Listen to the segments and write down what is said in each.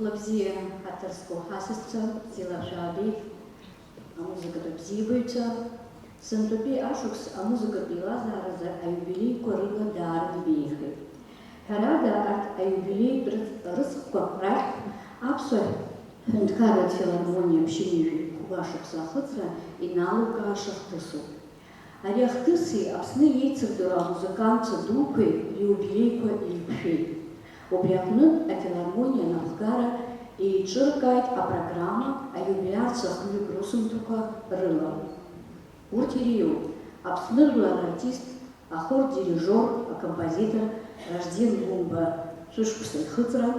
хлопзия авторского хасыца, сила шаби, а музыка добзивается. Сантупи ашукс, а музыка пила зараза, а юбилей корыга даром бейхи. Харада от а юбилей рыскопрат, апсой хунткарат филармония общению ваших сахыцра и налука шахтысу. Аряхтысы апсны яйцев дура музыканца дупы, юбилейко и пшей. Обрякнут а филармония навкара и чиркает а программа, а юбилярцах люгрусом только рыла. Уртирию, абснырла артист, а хор-дирижер, а композитор, рожден бумба, шушкуса хыцра,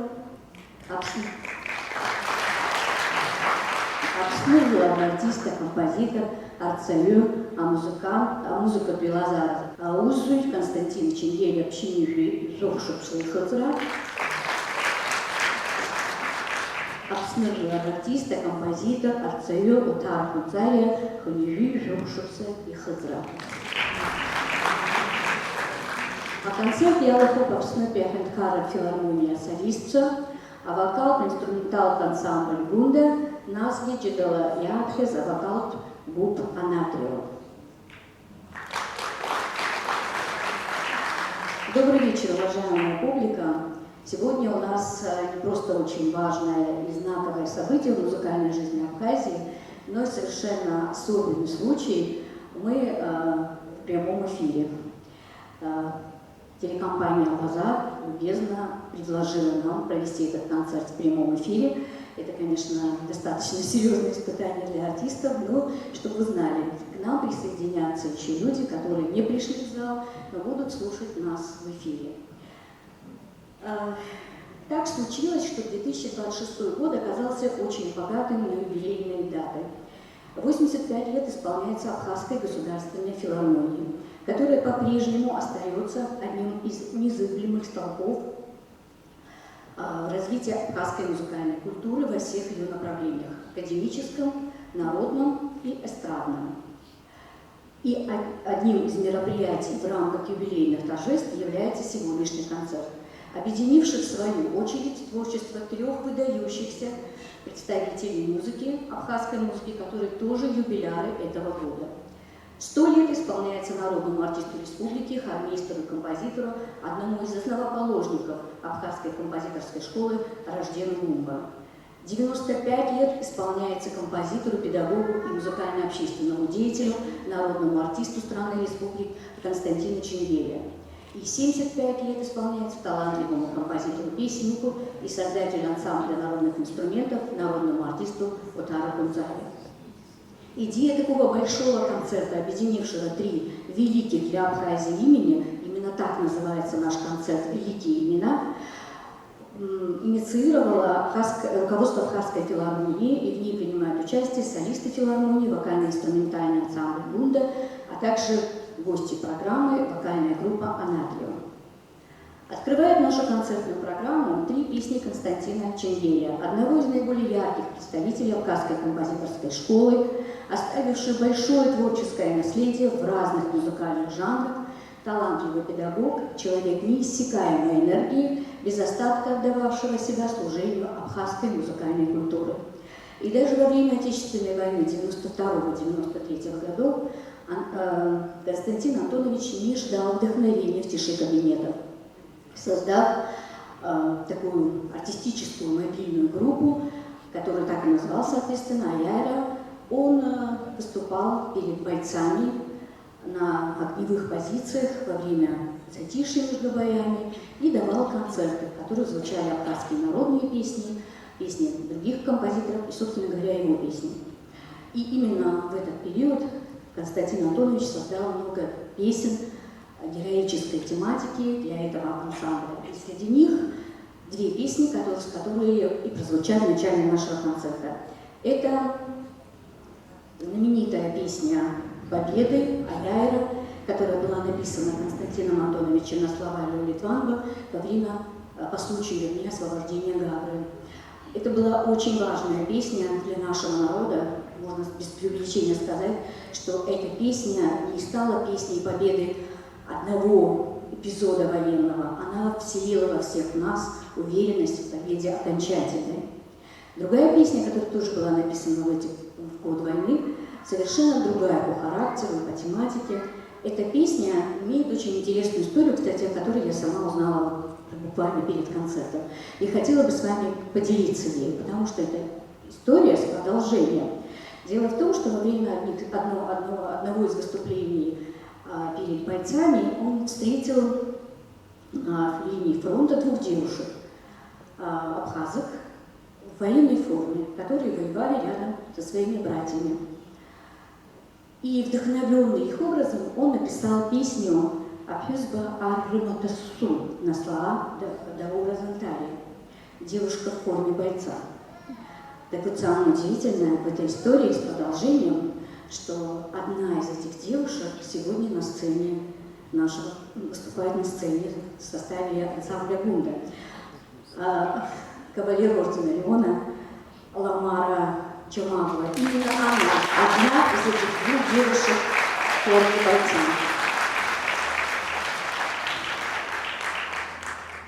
абснырла артист, а композитор, арцаю, а музыкант, а музыка пилазар, а узуй Константин Чингель, общине шушкуса хыцра, абснырла артист, а композитор, арцаю, утар хуцария, хунижи, шушкуса и хыцра. А концерт Ялахоп Абснепе Хендхара филармония солистца, а вокал-инструментал ансамбль Гунда назви Джидала Ядхез, а вокал Буб Анатрио. Добрый вечер, уважаемая публика. Сегодня у нас не просто очень важное и знаковое событие в музыкальной жизни Абхазии, но и совершенно особенный случай. Мы в прямом эфире. Телекомпания «Албазар» любезно предложила нам провести этот концерт в прямом эфире. Это, конечно, достаточно серьезное испытание для артистов, но, чтобы вы знали, к нам присоединятся еще люди, которые не пришли в зал, но будут слушать нас в эфире. Так случилось, что 2026 год оказался очень богатым на юбилейные даты. 85 лет исполняется Абхазской государственной филармонии, которая по-прежнему остается одним из незыблемых столпов развития абхазской музыкальной культуры во всех ее направлениях – академическом, народном и эстрадном. И одним из мероприятий в рамках юбилейных торжеств является сегодняшний концерт, объединивший в свою очередь творчество трех выдающихся представителей музыки, абхазской музыки, которые тоже юбиляры этого года. 100 лет исполняется народному артисту республики, хормейстеру и композитору, одному из основоположников Абхазской композиторской школы Рожден Гумба. 95 лет исполняется композитору, педагогу и музыкально-общественному деятелю, народному артисту страны республики Константину Чингеля. И 75 лет исполняется талантливому композитору-песеннику и создателю ансамбля народных инструментов, народному артисту Утару Кунцаре. Идея такого большого концерта, объединившего три великих для Абхазии имени, именно так называется наш концерт «Великие имена», инициировала руководство Абхазской филармонии, и в ней принимают участие солисты филармонии, вокально-инструментальный ансамбль Гунда, а также гости программы вокальная группа «Анатрио». Открывает нашу концертную программу три песни Константина Чингеля, одного из наиболее ярких представителей Абхазской композиторской школы, оставивший большое творческое наследие в разных музыкальных жанрах, талантливый педагог, человек неиссякаемой энергии, без остатка отдававшего себя служению абхазской музыкальной культуры. И даже во время Отечественной войны 92-93 годов Константин Антонович не ждал вдохновения в тиши кабинетов, создав такую артистическую мобильную группу, которая так и называлась, соответственно, «Аяра». Он выступал перед бойцами на огневых позициях во время затишья между боями и давал концерты, в которых звучали абхазские народные песни, песни других композиторов и, собственно говоря, его песни. И именно в этот период Константин Антонович создал много песен героической тематики для этого ансамбля. И среди них две песни, которые и прозвучали в начале нашего концерта. Это знаменитая песня «Победы» Аяра, которая была написана Константином Антоновичем на слова Лёли Тванга по случаю освобождения Гагры. Это была очень важная песня для нашего народа. Можно без преувеличения сказать, что эта песня не стала песней победы одного эпизода военного. Она вселила во всех нас уверенность в победе окончательной. Другая песня, которая тоже была написана в год войны, совершенно другая по характеру и по тематике. Эта песня имеет очень интересную историю, кстати, о которой я сама узнала буквально перед концертом. И хотела бы с вами поделиться ей, потому что это история с продолжением. Дело в том, что во время одного из выступлений перед бойцами он встретил в линии фронта двух девушек, абхазок, в военной форме, которые воевали рядом со своими братьями. И вдохновленный их образом он написал песню «Абхюзба Аррыматасу» на слова Даура Зантари, девушка в форме бойца. Так вот, самое удивительное в этой истории с продолжением, что одна из этих девушек сегодня на сцене нашего, выступает на сцене в составе ансамбля Гунда. Кавалер ордена Леона Ламара Чамагова. Именно она, одна из этих двух девушек в форме бойца.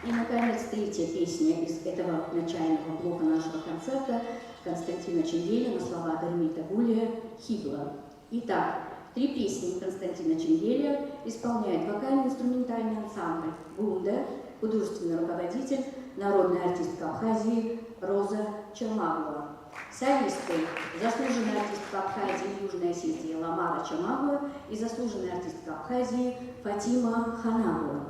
И, наконец, третья песня из этого начального блока нашего концерта Константина Ченделя на слова Дармита Гулия «Хибла». Итак, три песни Константина Ченделя исполняет вокально-инструментальный ансамбль «Гунда», художественный руководитель, народная артистка Абхазии Роза Чамагова. Солисты – заслуженная артистка Абхазии и Южной Осетии Ламара Чамагова и заслуженная артистка Абхазии Фатима Ханагова.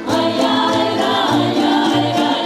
Ay, ay, ay, ay, ay,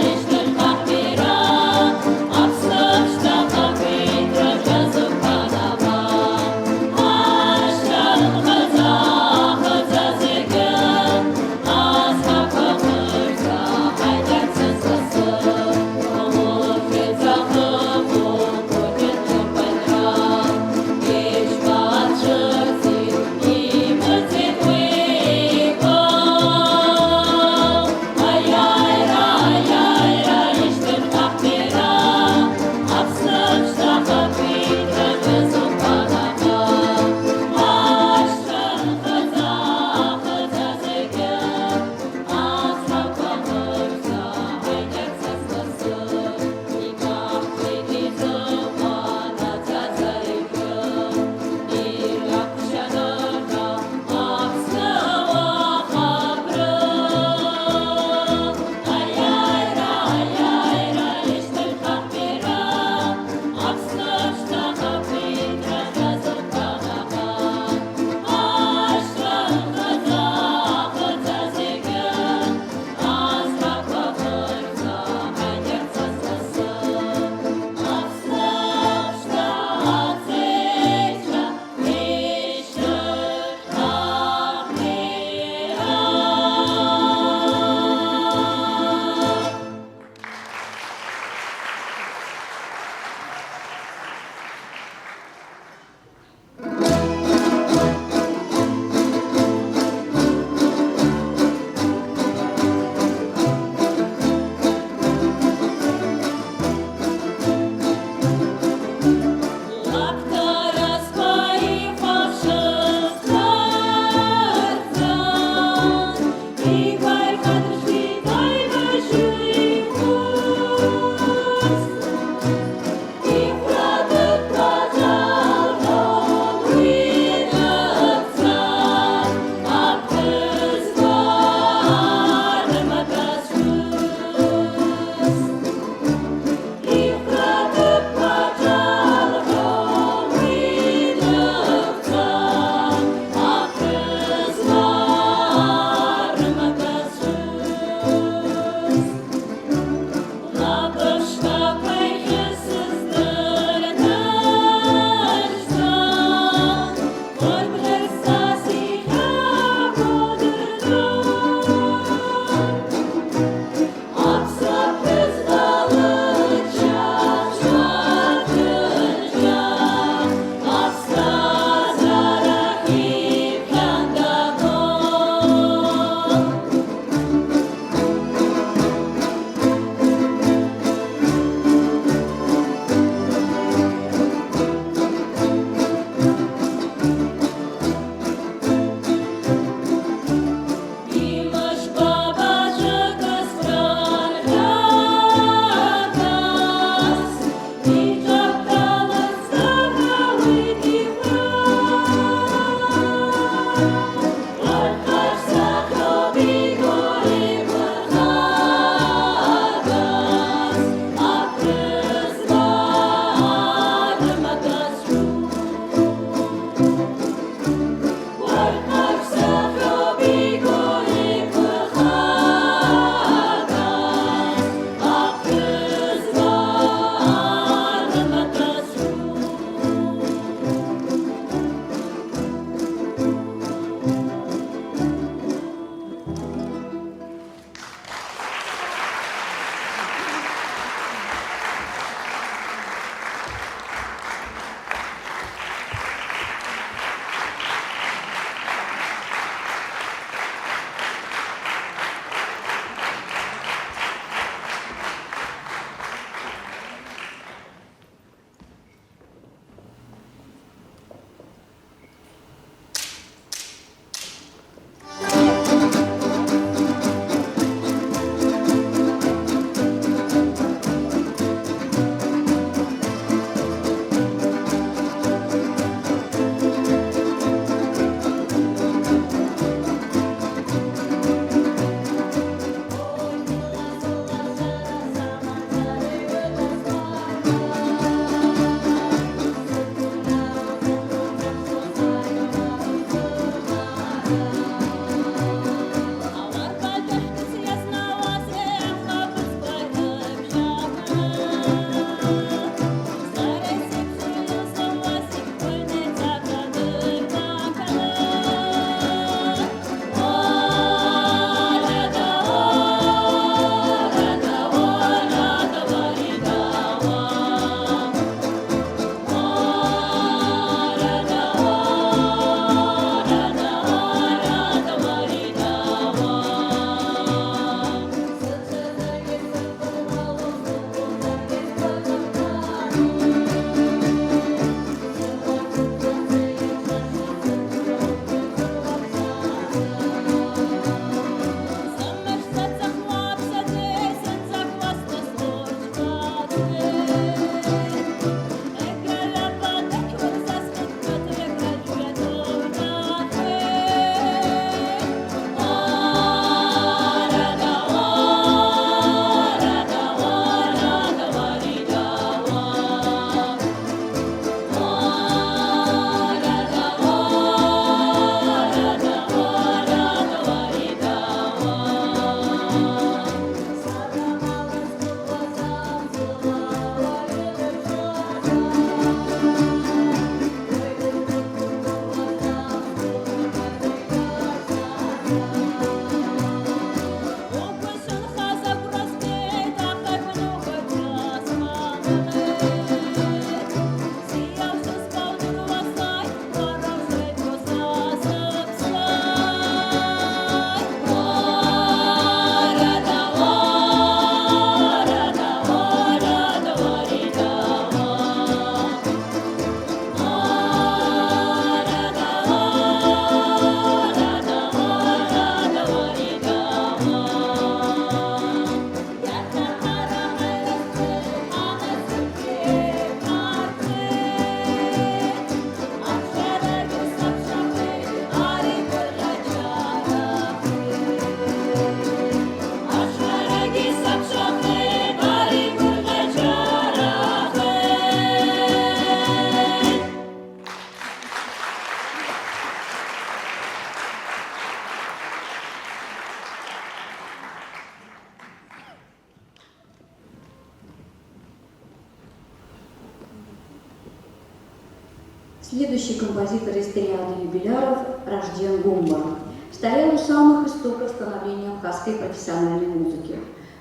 Следующий композитор из триады юбиляров Ражден Гумба стоял у самых истоков становления абхазской профессиональной музыки.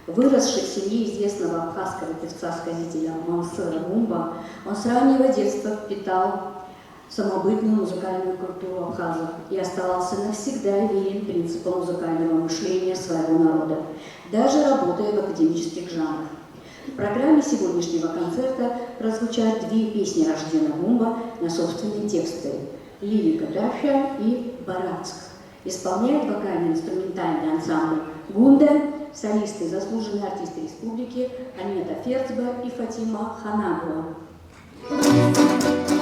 Выросший в семье известного абхазского певца-сказителя Мансыра Гумба, он с раннего детства впитал самобытную музыкальную культуру абхазов и оставался навсегда верен принципам музыкального мышления своего народа, даже работая в академических жанрах. В программе сегодняшнего концерта прозвучат две песни Раждена Гумба на собственные тексты «Лирика Дафья» и «Барацк». Исполняет вокально-инструментальный ансамбль «Гунда», солисты, заслуженные артисты республики Анета Ферцба и Фатима Ханагуа. Thank you.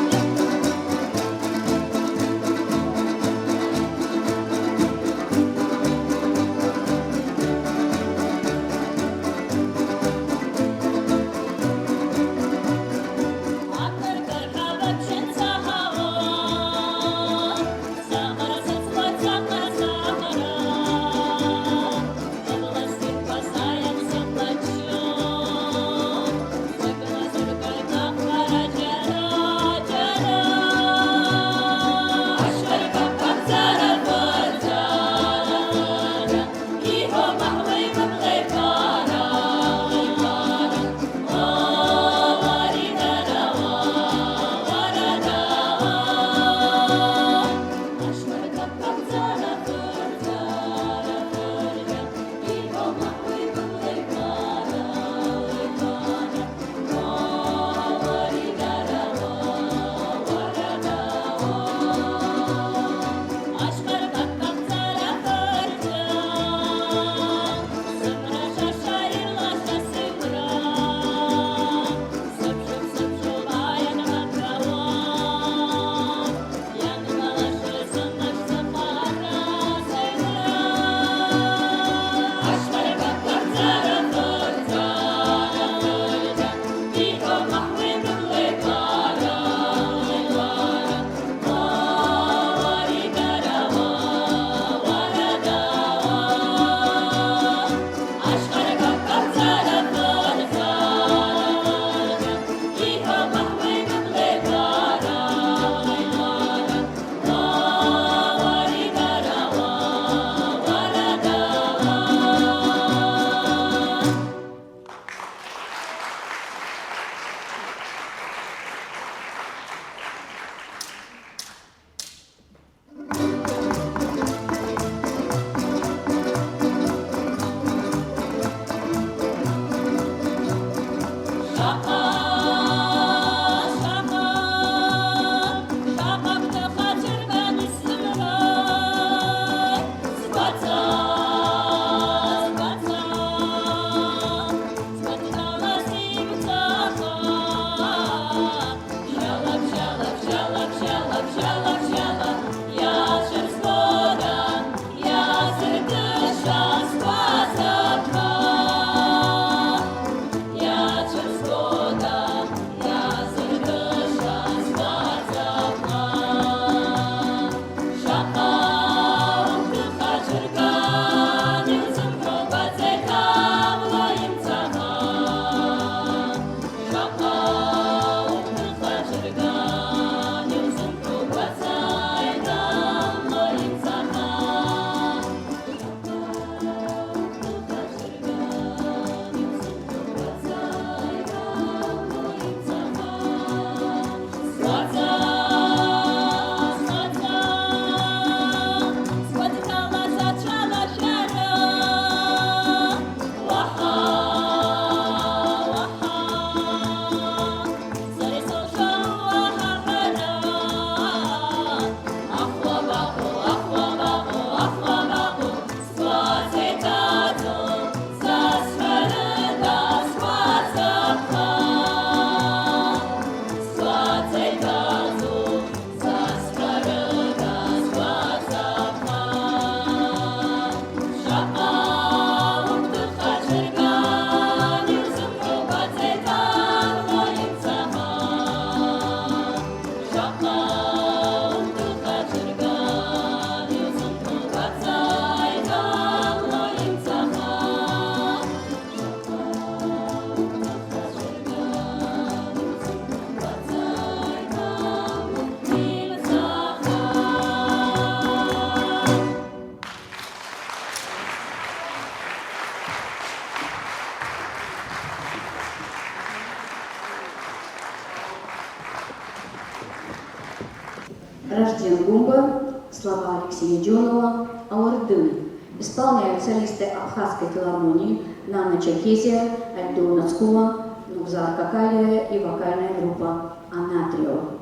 Рожден Гумба, слова Алексея Дёнова «Ауардын». Исполняют солисты Абхазской филармонии Нана Черкезия, Альдо Нацкула, Нукзар Какалия и вокальная группа «Анатрио».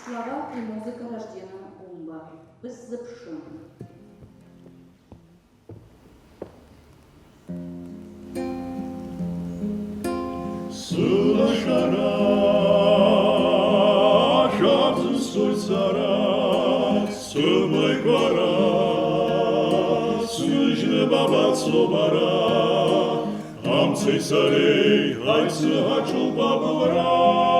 Слова и музыка Рождена Гумба. Беззапшен. Сылашара, шабзы сульцара, сымай квара, сыжны баба цубара, амцей сарей, айцы хачул бабура.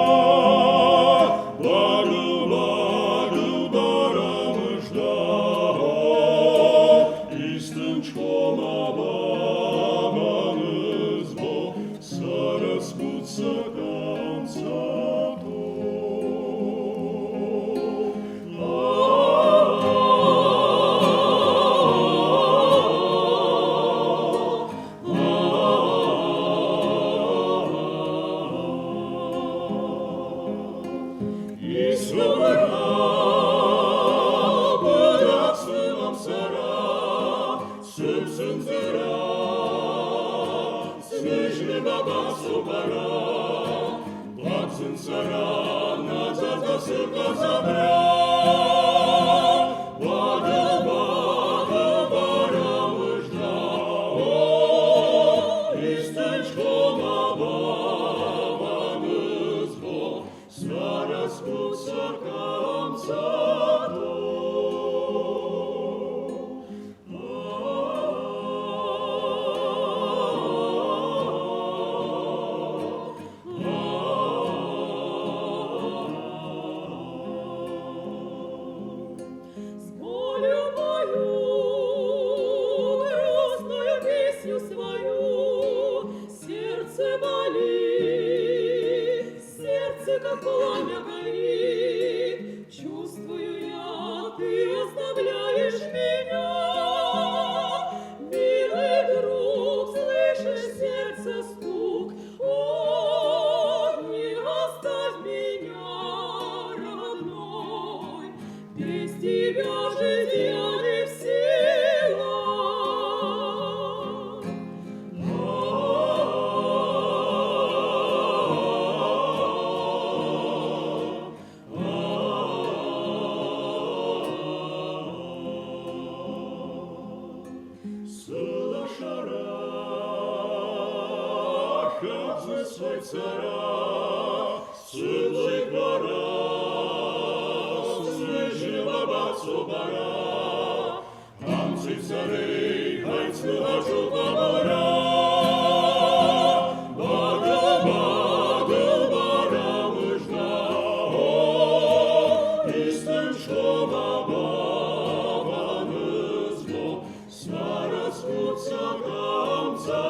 тебя житья не в силах. Свой цара, силой двора, слышала бацубара, амцы царей, хайцы хачу бабара, бадыл бара выжна, истин шома бабаны зло, свара скутся камца.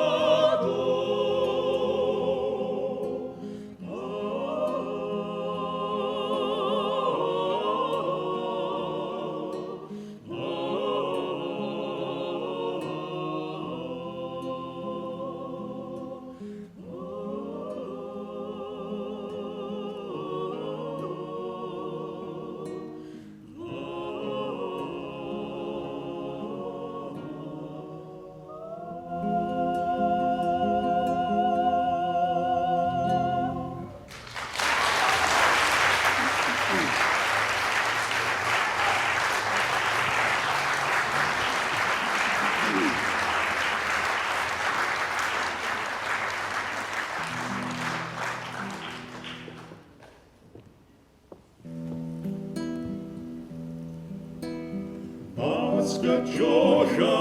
Скачоша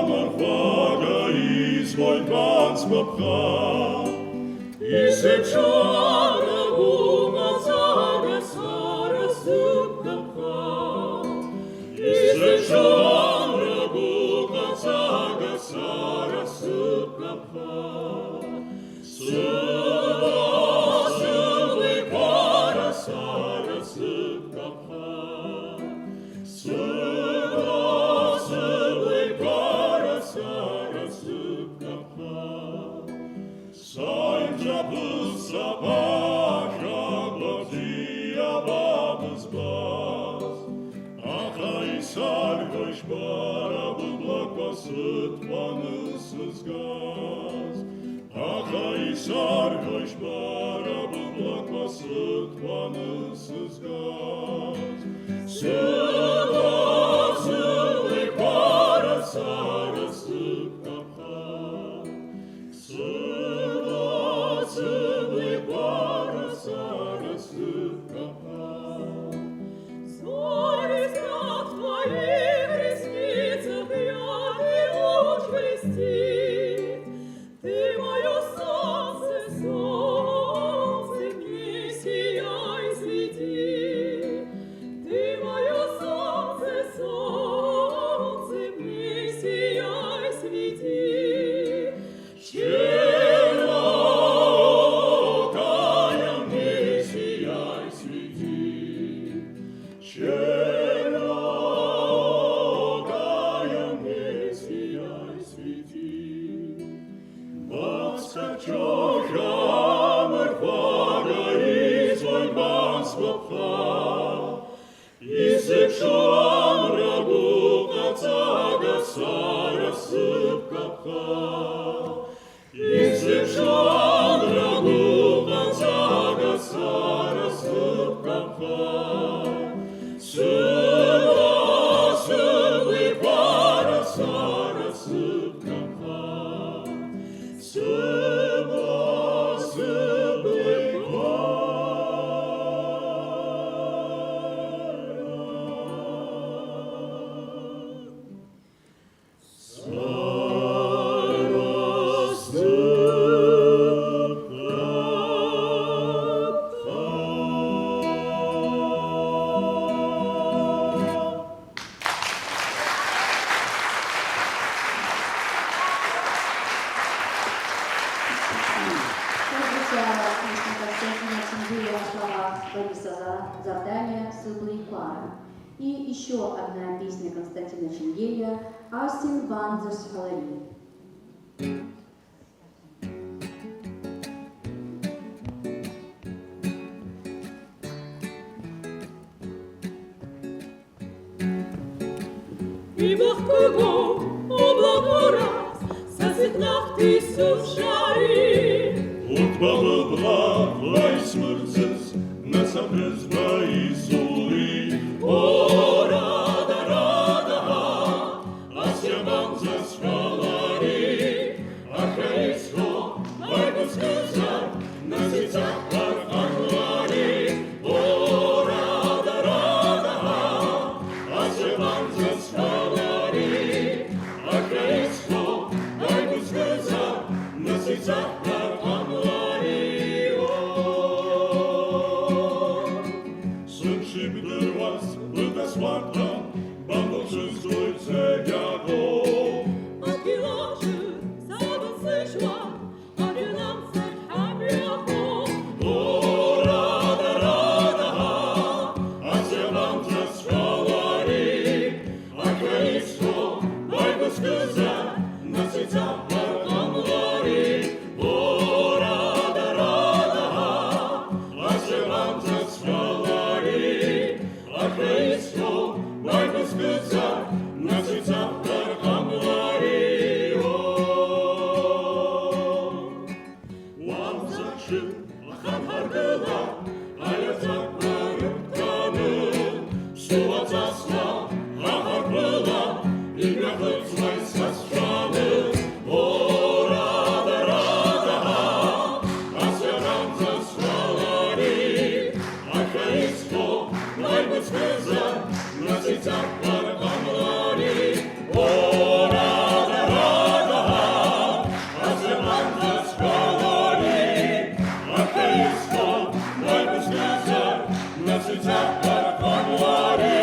марфага и свой танц бабха, и сечора гума цара сара сыпкапха, и сечора гума цара сара сыпкапха, сылы пара сара сыпкапха. Sıtmanısız gaz, sarhoş bara bublakla sıtmanısız gaz. Sıvasılık para sarısıp kapan, sıvasılık para sarısıp kapan. Зорі свят твоїх ресницях п'яти луч блистить. Ти моє сонце, сонце, мені сіяй, світи. Ти моє сонце, сонце, мені сіяй, світи. Чернокая мне сияй, свети. Чернокая мне сияй, свети. Подскочёша марфага и свой банс бабха, и сечём рагу кацага сара сыпкапха, и сечём рагу кацага сара сыпкапха. Сылы пара сара сыпкапха, сылы И еще одна песня Константина Шенгеля «Асин Ванзерс Халари». и Бог кругом облако раз, сосед нахты сушари. Und Baba weiß Murzes, Nasa Prezba i Suri. O rada, rada, Asya Banza Svalari. Akaisko, Barbus Kazar, Nasica Parkanlari. O rada, rada, Asya Banza Svalari. Akaisko, Barbus Kazar, Nasica Parkanlari. Słyszymy was, byta słata, Bambo czyzdujce jako. Akilacı sağdan sıçma, arılan sen hamiyako. O rada, rada, Asya Banza Svalari. Akaisko, Barbus Kazar, Nasica Parkanlari. O rada, rada, Asya Banza Svalari. Akaisko, Barbus Kazar, Nasica Parkanlari. Ванзачы, ахан хардыла, аязак барып канын. Суатасла, ахар была, игра хыцлай сасчанын. О, рада, рада, Асya Banza Svalari. Akaisko, Barbus Kazar, Nasica Parkanlari. O, rada, rada, Asya Banza Svalari. Akaisko, Barbus Kazar, Nasica Parkanlari.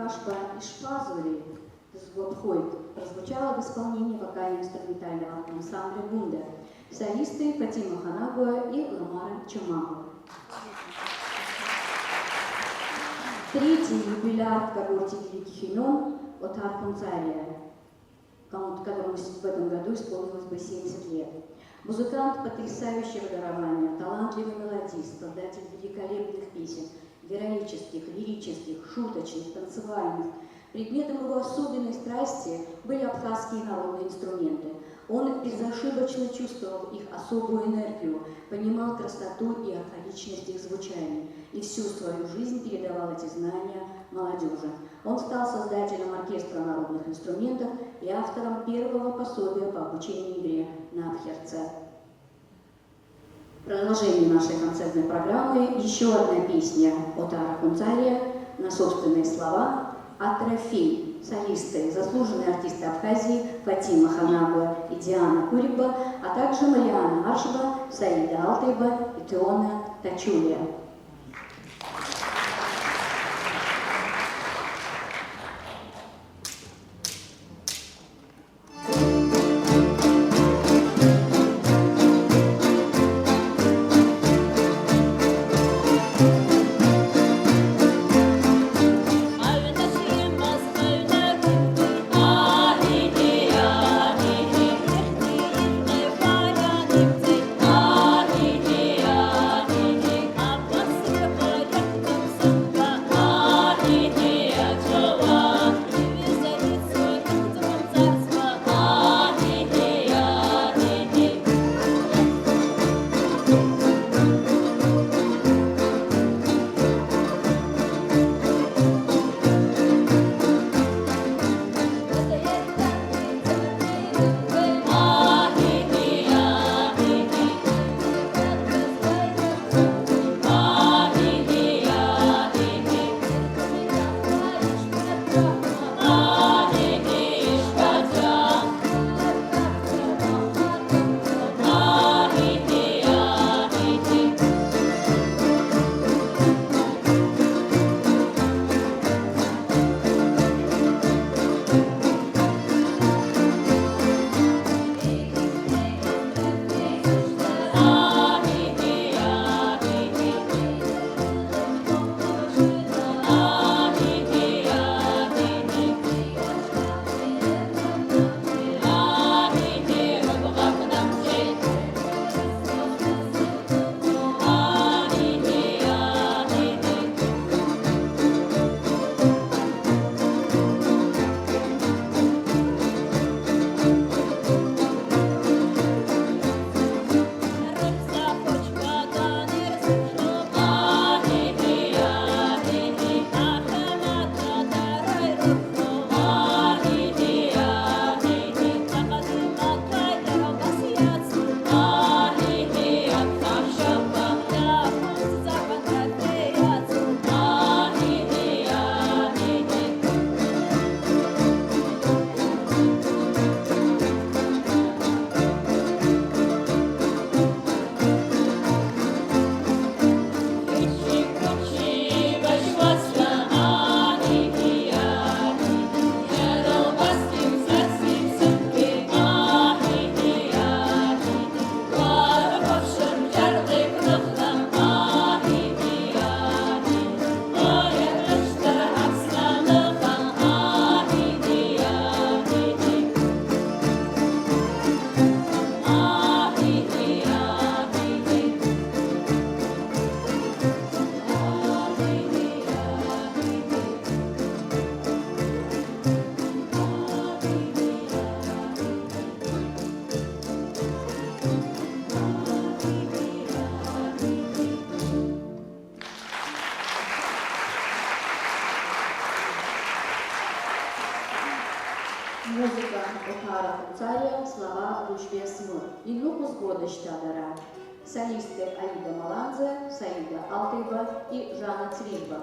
Хашба и Шпазури Злобхойт прозвучала в исполнении вокально-инструментального ансамбля «Бунда», солисты Фатима Ханагуа и Ламара Чамагу. Третий юбиляр в когорте великих имен от Архунцария, которому в этом году исполнилось бы 70 лет. Музыкант потрясающего дарования, талантливый мелодист, создатель великолепных песен, героических, лирических, шуточных, танцевальных. Предметом его особенной страсти были абхазские народные инструменты. Он безошибочно чувствовал их особую энергию, понимал красоту и архаичность их звучания и всю свою жизнь передавал эти знания молодежи. Он стал создателем оркестра народных инструментов и автором первого пособия по обучению игре на абхерце. В продолжении нашей концертной программы еще одна песня от Архунцария на собственные слова «Атрофей». Солисты, заслуженные артисты Абхазии Фатима Ханагуа и Диана Куриба, а также Мариана Аршба, Саида Алтайба и Теона Тачулия. Музыка от Архунцария, слова Рушбе Смыр. И группу сгода Штадара. Солисты Аида Маланзе, Саида Алтайба и Жанна Цвижба.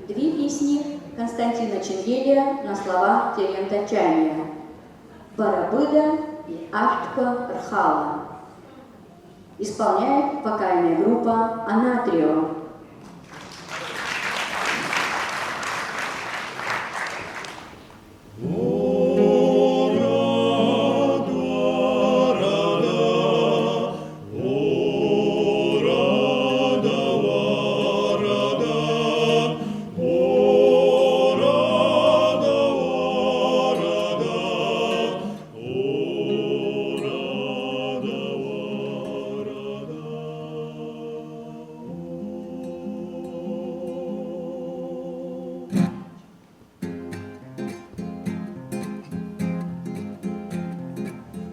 Две песни Константина Ченгелия на слова Терента Чания «Барабыда» и «Аштка Рхала». Исполняет вокальная группа «Анатрио».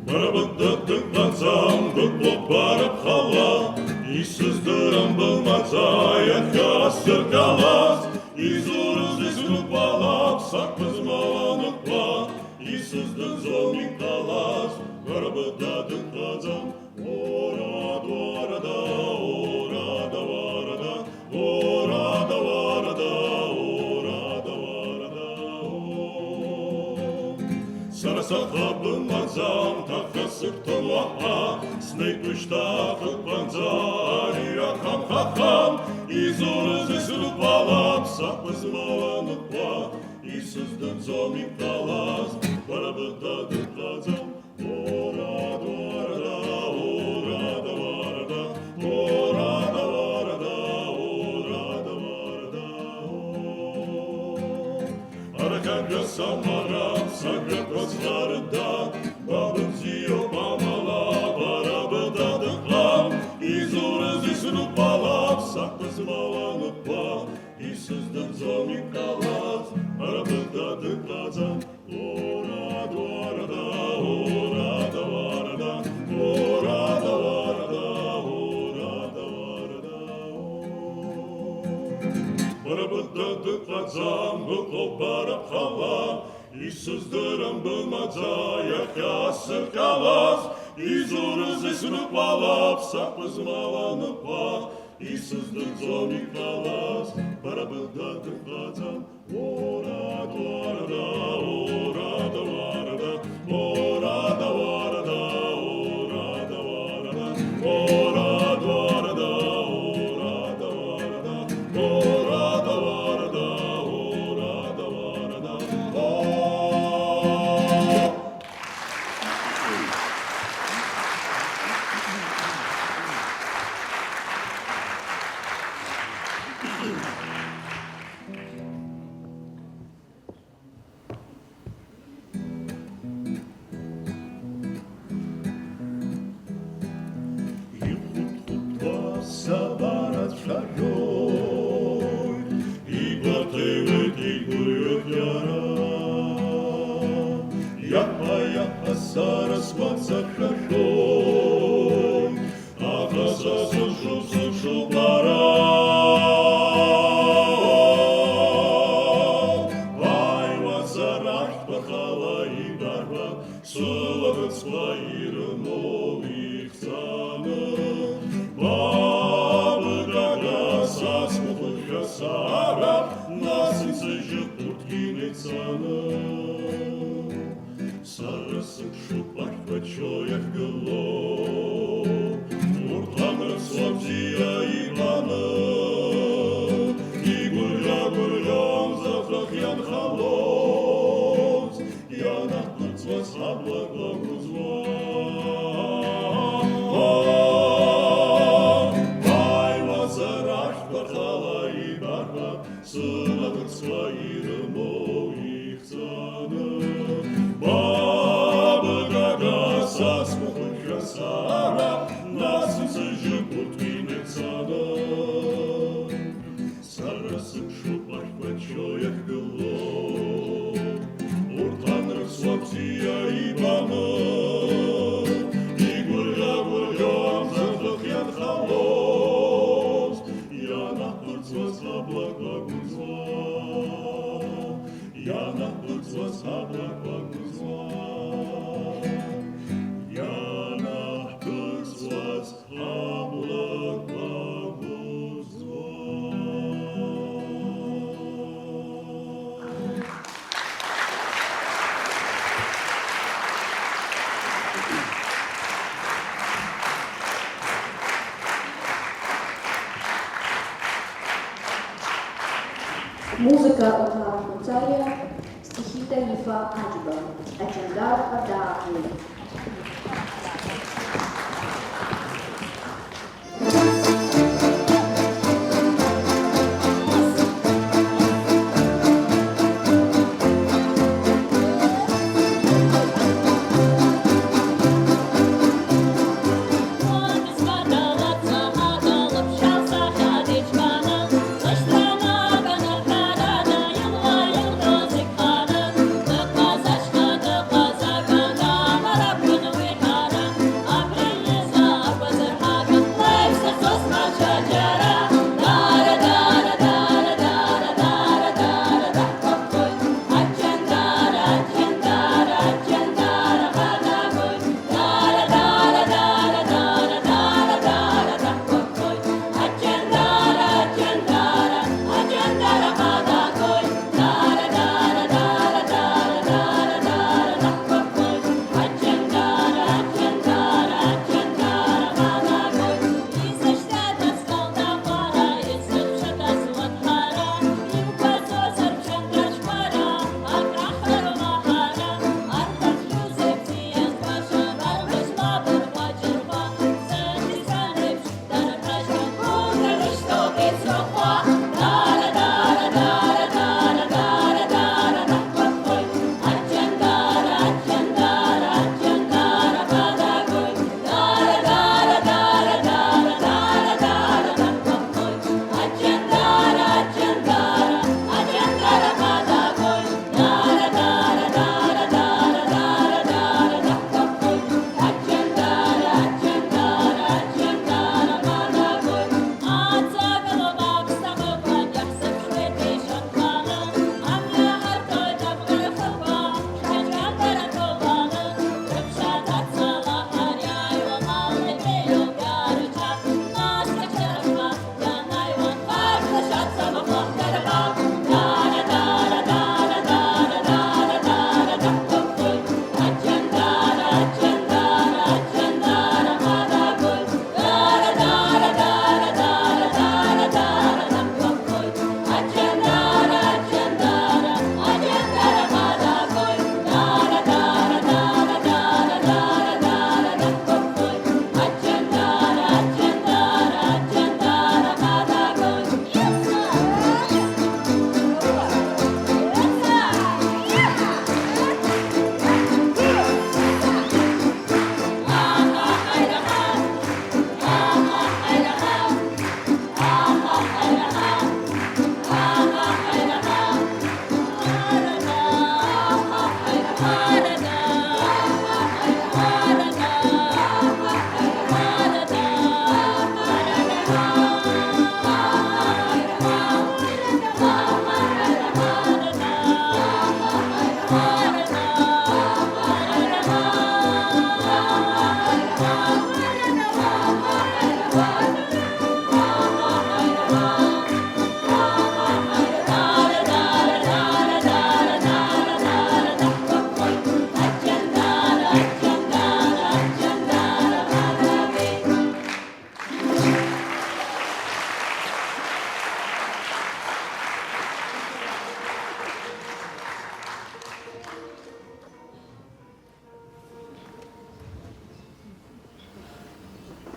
Барабыддың қазам көкбоп барып қала, иссіздірім болмаса аяққа сырқалас. Изурыз ізгіп балап, сақпыз маланып ба, иссіздің зомин қалас. Барабыддың қазам, орады орада, орада варада, орада варада, орада варада. Сарасақабын мазам, тақасыптың уаха, снег үштақық банза, ария қам-қақам, изурыз ізгіп балап, сақпыз маланып ба, иссіздің зомин қалас. Барабыддың қазам, орада варада, орада варада, орада варада, орада варада. Араканга самарам, саграт васварда, бабым зио памала, барабыддың қам, изурыз ізгіп балап, сақпыз маланып ба, иссіздің зомин қалас. Барабыддың қазам, орада варада, орада варада, орада варада, орада варада. Барабыддың қазам, көкбоп барып қала, иссіздірім болмаса аяққа сырқалас. Изурыз ізгіп балап, сақпыз маланып ба, иссіздің зомин қалас. Барабыддың қазам, орада варада, орада варада, орада варада, орада варада, орада варада, орада варада, орада варада, орада варада. Сылығын спайырын ол иқсаны, бабыдага сас мұхыға сарап, насынсы жық ұрткинет саны. Сарысық шупаш бачоях гыло, уртанры слабзия иваны, и гулья-гульям затрах ян халоз, янах пырцвас облако грузва. Байва зараш пархала и барха, сынағын свайырым ол ихцаны. Бабыдага сас мұхыға сарап, насынсы жып ұрткинет саны. Сарысық шупаш бачоях гыло, уртанры слабзия иваны, и гулья-гульям затрах ян халоз, янах пырцвас облако грузва. Янах пырцвас облако грузва. Янах пырцвас облако грузва. Музыка от Муцария, стихи Таифа Аджиба, Ачандар Адаахи. Казачка, казака,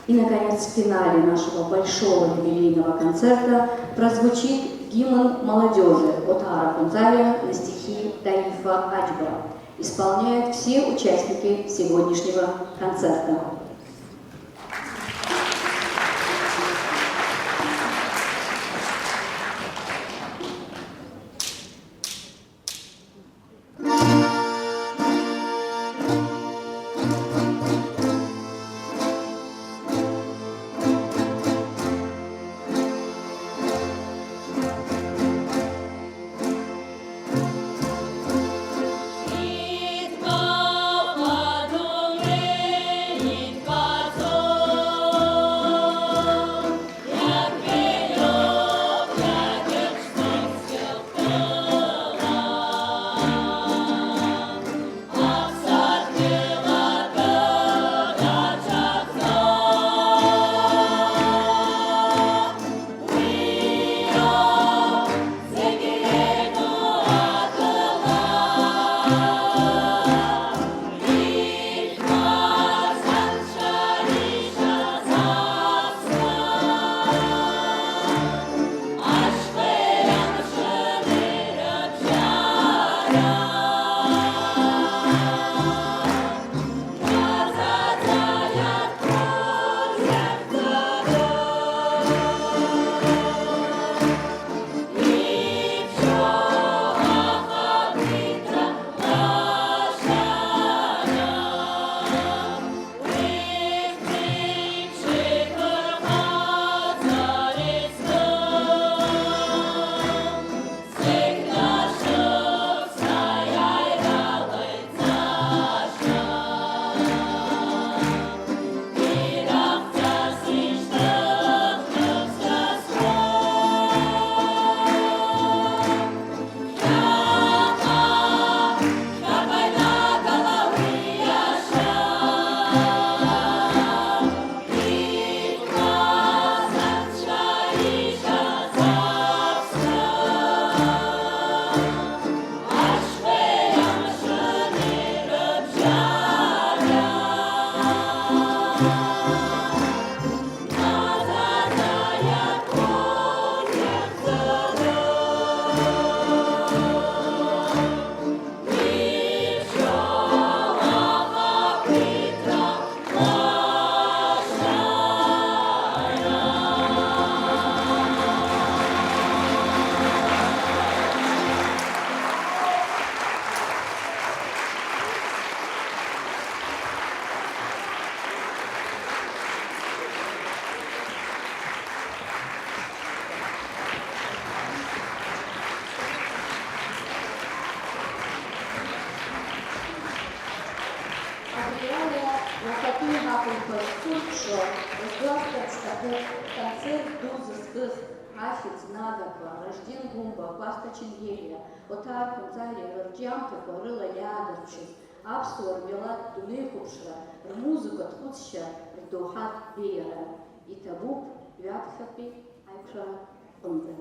И, наконец, в финале нашего большого юбилейного концерта прозвучит гимн молодежи от Ара Хунзария на стихи Таифа Аджба. Исполняют все участники сегодняшнего концерта. Рожден гумба, паста чингелия, отар хунзария, рджамка, корыла ядерчус, абсуар, белат, дунейхупшра, музыка, тхутща, рдухат, бера, и табук, вятхапи, айкша, хунза.